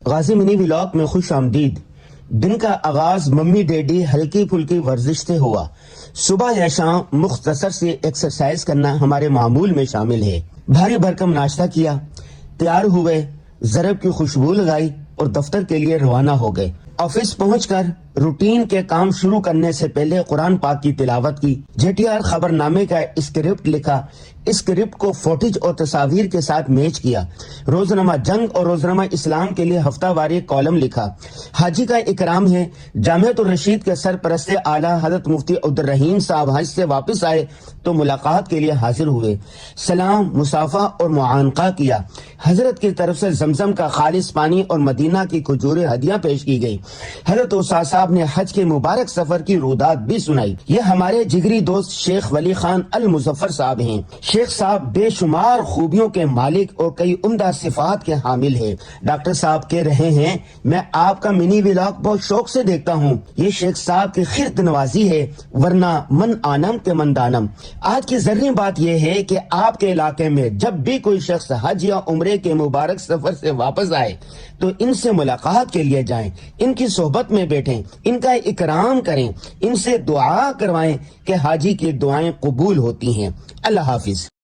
غازی منی vlog میں خوش آمدید۔ دن کا آغاز ممی ڈیڈی ہلکی پھلکی ورزش سے ہوا۔ صبح یا شام مختصر سے ایکسرسائز کرنا ہمارے معمول میں شامل ہے۔ بھاری بھرکم ناشتہ کیا، تیار ہوئے، ضرب کی خوشبو لگائی اور دفتر کے لیے روانہ ہو گئے۔ آفس پہنچ کر روٹین کے کام شروع کرنے سے پہلے قرآن پاک کی تلاوت کی، جے ٹی آر خبر نامے کا اسکرپٹ لکھا، اسکرپٹ کو فوٹیج اور تصاویر کے ساتھ میچ کیا، روزنامہ جنگ اور روزنامہ اسلام کے لیے ہفتہ واری کالم لکھا۔ حاجی کا اکرام ہے، جامعۃ الرشید کے سرپرست اعلیٰ حضرت مفتی عبدالرحیم صاحب حج سے واپس آئے تو ملاقات کے لیے حاضر ہوئے، سلام، مصافحہ اور معانقہ کیا۔ حضرت کی طرف سے زمزم کا خالص پانی اور مدینہ کی کھجوریں ہدیہ پیش کی گئی۔ حضرت استاد صاحب نے حج کے مبارک سفر کی رودات بھی سنائی۔ یہ ہمارے جگری دوست شیخ ولی خان المظفر صاحب ہیں۔ شیخ صاحب بے شمار خوبیوں کے مالک اور کئی عمدہ صفات کے حامل ہیں۔ ڈاکٹر صاحب کہہ رہے ہیں، میں آپ کا منی ولاگ بہت شوق سے دیکھتا ہوں۔ یہ شیخ صاحب کی خرد نوازی ہے، ورنہ من آنم کے من دانم۔ آج کی ذرنی بات یہ ہے کہ آپ کے علاقے میں جب بھی کوئی شخص حج یا عمرے کے مبارک سفر سے واپس آئے تو ان سے ملاقات کے لیے جائیں، ان کی صحبت میں بیٹھیں، ان کا اکرام کریں، ان سے دعا کروائیں کہ حاجی کی دعائیں قبول ہوتی ہیں۔ اللہ حافظ۔